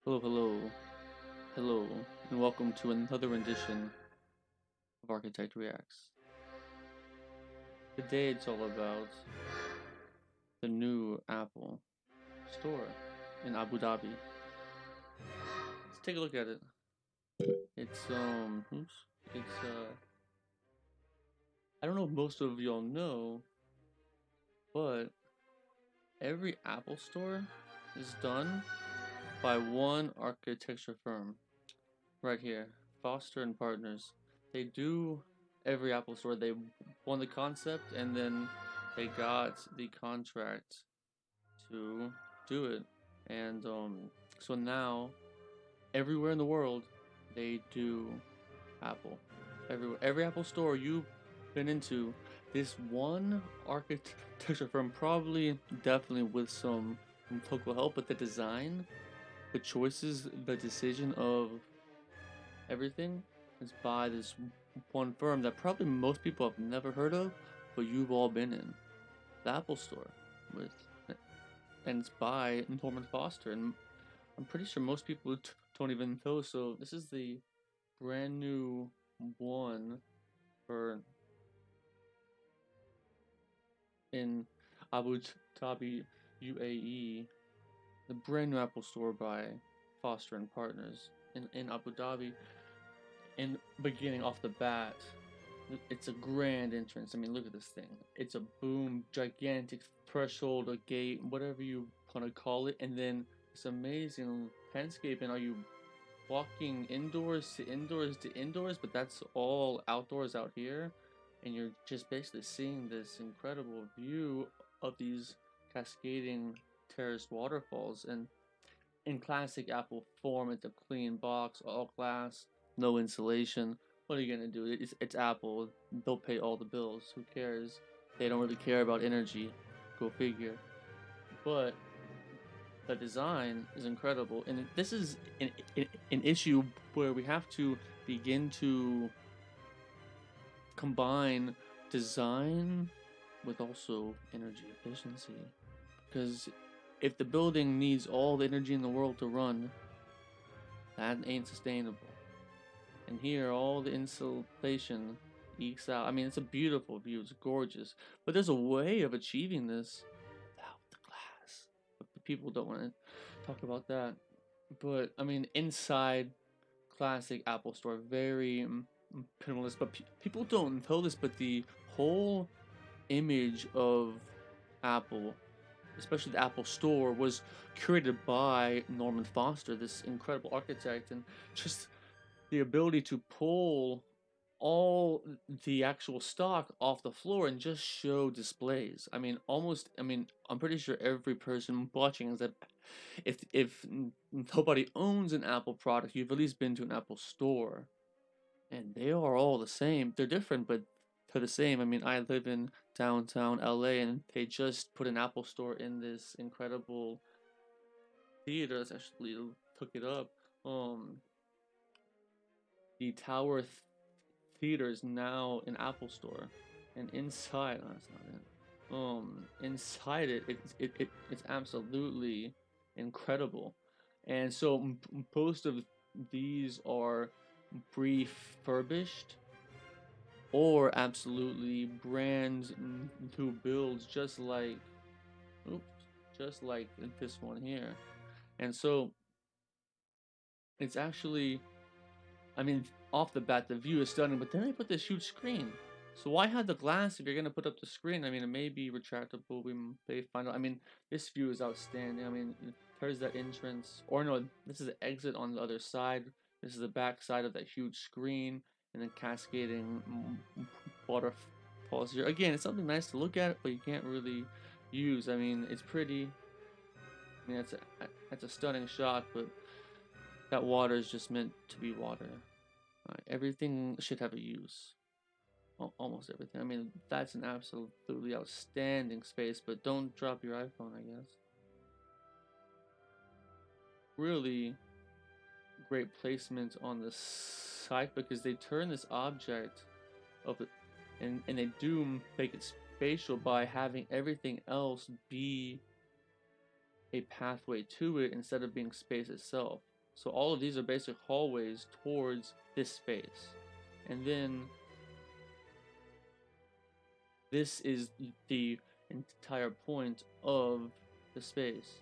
Hello, hello, hello, and welcome to another rendition of Architect Reacts. Today it's all about the new Apple store in Abu Dhabi. Let's take a look at it. Oops, it's I don't know if most of y'all know, but every Apple store is done by one architecture firm right here, Foster and Partners. They do every Apple store. They won the concept and then they got the contract to do it. And so now everywhere in the world they do Apple. Every Apple store you've been into, this one architecture firm, probably definitely with some local help, but the design, the choices, the decision of everything is by this one firm that probably most people have never heard of, but you've all been in. The Apple Store with and it's by Norman Foster, and I'm pretty sure most people don't even know. So this is the brand new one for in Abu Dhabi, UAE. The brand new Apple Store by Foster and Partners in Abu Dhabi. And beginning off the bat, it's a grand entrance. I mean, look at this thing. It's a boom, gigantic threshold, a gate, whatever you want to call it, and then this amazing landscape. And are you walking indoors to indoors to indoors? But that's all outdoors out here, and you're just basically seeing this incredible view of these cascading terraced waterfalls. And in classic Apple form, it's a clean box, all glass, no insulation. What are you gonna do? It's Apple. They'll pay all the bills. Who cares? They don't really care about energy. Go figure. But the design is incredible, and this is an issue where we have to begin to combine design with also energy efficiency. Because if the building needs all the energy in the world to run, that ain't sustainable. And here, all the insulation ekes out. I mean, it's a beautiful view, it's gorgeous. But there's a way of achieving this without the glass. But people don't want to talk about that. But, I mean, inside classic Apple Store, very minimalist. But people don't know this, but the whole image of Apple, especially the Apple Store, was curated by Norman Foster, this incredible architect. And just the ability to pull all the actual stock off the floor and just show displays. I mean, I'm pretty sure every person watching is that if nobody owns an Apple product, you've at least been to an Apple store, and they are all the same. They're different, but they're the same. I mean, I live in downtown LA, and they just put an Apple store in this incredible theater. Let's actually look it up. Um, the Tower Theater is now an Apple Store, and inside, oh, that's not it. Inside it's absolutely incredible, and so most of these are refurbished or absolutely brand new builds, oops, just like this one here, and so it's actually, I mean, off the bat, the view is stunning, but then they put this huge screen. So why have the glass if you're gonna put up the screen? I mean, it may be retractable. We may find out. I mean, this view is outstanding. I mean, there's that entrance, or no, this is the exit on the other side. This is the back side of that huge screen, and then cascading waterfalls here. Again, it's something nice to look at, but you can't really use. I mean, it's pretty. I mean, that's a stunning shot, but that water is just meant to be water. Everything should have a use. Almost everything. I mean, that's an absolutely outstanding space, but don't drop your iPhone, I guess. Really great placement on the site because they turn this object of it, and they do make it spatial by having everything else be a pathway to it instead of being space itself. So all of these are basic hallways towards this space. And then this is the entire point of the space.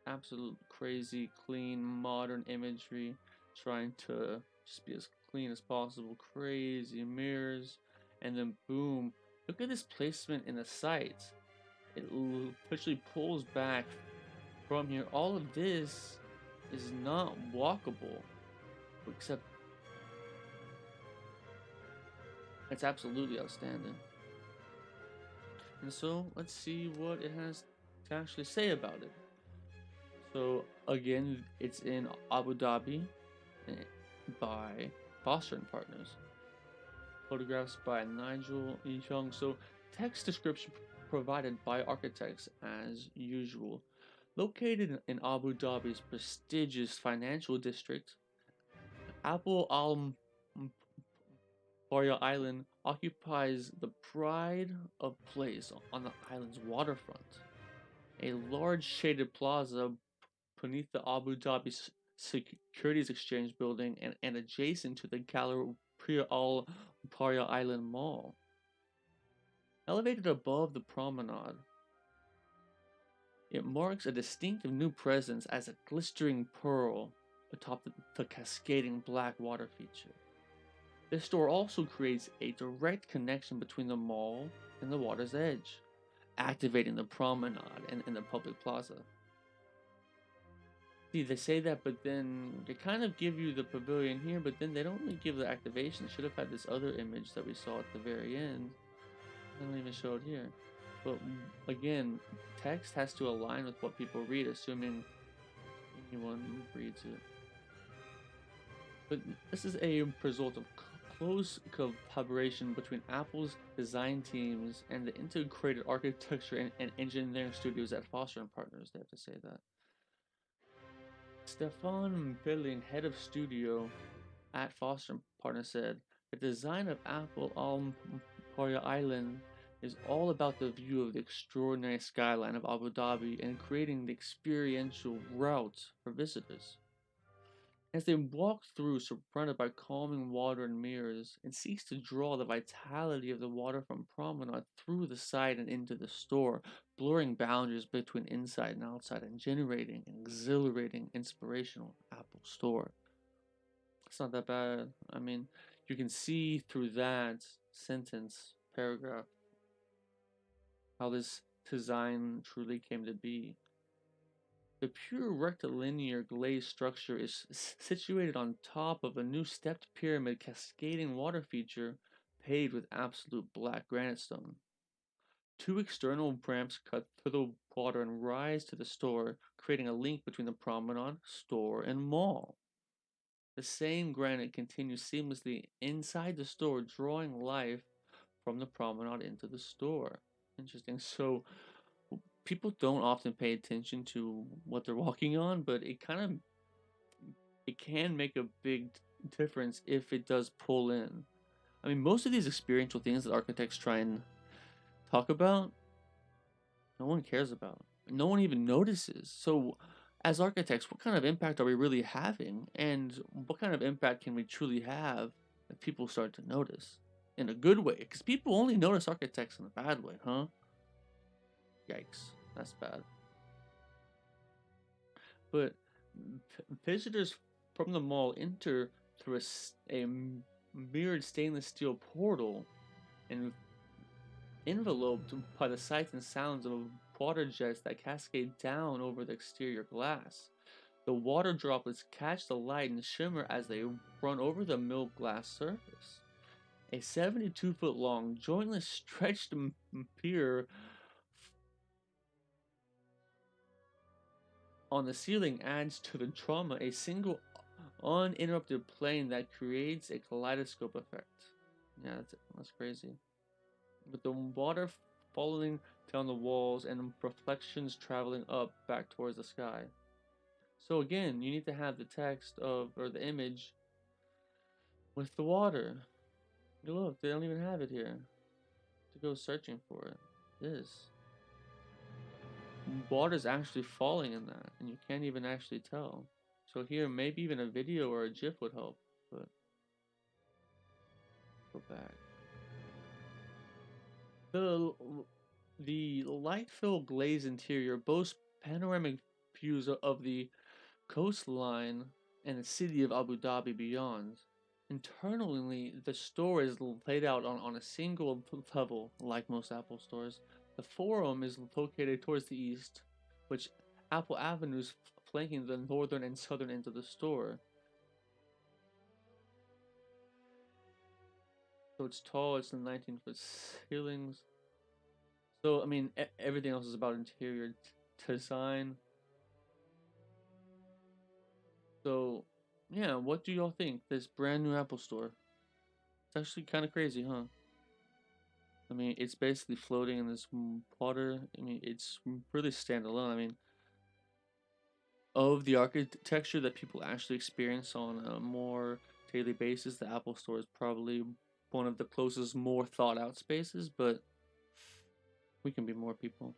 Absolute crazy, clean, modern imagery, trying to just be as clean as possible. Crazy mirrors, and then boom, look at this placement in the site. It literally pulls back from here. All of this is not walkable, except it's absolutely outstanding. And so let's see what it has to actually say about it. So again, it's in Abu Dhabi by Foster and Partners. Photographs by Nigel Young. So text description provided by architects as usual. Located in Abu Dhabi's prestigious financial district, Apple Al Barya Island occupies the pride of place on the island's waterfront. A large shaded plaza beneath the Abu Dhabi Securities Exchange building and adjacent to the Galleria Al Barya Island Mall. Elevated above the promenade, it marks a distinctive new presence as a glistering pearl atop the cascading black water feature. This store also creates a direct connection between the mall and the water's edge, activating the promenade and the public plaza. See, they say that, but then they kind of give you the pavilion here, but then they don't really give the activation. They should have had this other image that we saw at the very end. They don't even show it here. But again, text has to align with what people read, assuming anyone reads it. But this is a result of close collaboration between Apple's design teams and the integrated architecture and engineering studios at Foster and Partners. They have to say that. Stefan Billing, head of studio at Foster and Partners, said the design of Apple Almporia Island is all about the view of the extraordinary skyline of Abu Dhabi and creating the experiential route for visitors. As they walk through, surrounded by calming water and mirrors, it seeks to draw the vitality of the waterfront promenade through the site and into the store, blurring boundaries between inside and outside and generating an exhilarating, inspirational Apple store. It's not that bad. I mean, you can see through that paragraph, how this design truly came to be. The pure rectilinear glazed structure is situated on top of a new stepped pyramid cascading water feature paved with absolute black granite stone. Two external ramps cut through the water and rise to the store, creating a link between the promenade, store, and mall. The same granite continues seamlessly inside the store, drawing life from the promenade into the store. Interesting. So people don't often pay attention to what they're walking on, but it can make a big difference if it does pull in. I mean, most of these experiential things that architects try and talk about, no one cares about. No one even notices. So, as architects, what kind of impact are we really having? And what kind of impact can we truly have if people start to notice? In a good way, because people only notice architects in a bad way, huh? Yikes, that's bad. But visitors from the mall enter through a mirrored stainless steel portal and enveloped by the sights and sounds of water jets that cascade down over the exterior glass. The water droplets catch the light and shimmer as they run over the milled glass surface. A 72-foot long, jointless, stretched pier on the ceiling adds to the drama, a single uninterrupted plane that creates a kaleidoscope effect. Yeah, that's crazy. With the water falling down the walls and reflections traveling up back towards the sky. So again, you need to have the text of or the image with the water. Look, they don't even have it here to go searching for it. This. water's actually falling in that, and you can't even actually tell. So here, maybe even a video or a GIF would help, but go back. The the light-filled glazed interior boasts panoramic views of the coastline and the city of Abu Dhabi beyond. Internally, the store is laid out on a single level, like most Apple stores. The forum is located towards the east, which Apple Avenues flanking the northern and southern ends of the store. So it's tall, it's the 19-foot ceilings. So, I mean, everything else is about interior design. So, yeah, what do y'all think? This brand new Apple store. It's actually kind of crazy, huh? I mean, it's basically floating in this water. I mean, it's really standalone. I mean, of the architecture that people actually experience on a more daily basis, the Apple Store is probably one of the closest, more thought out spaces, but we can be more people.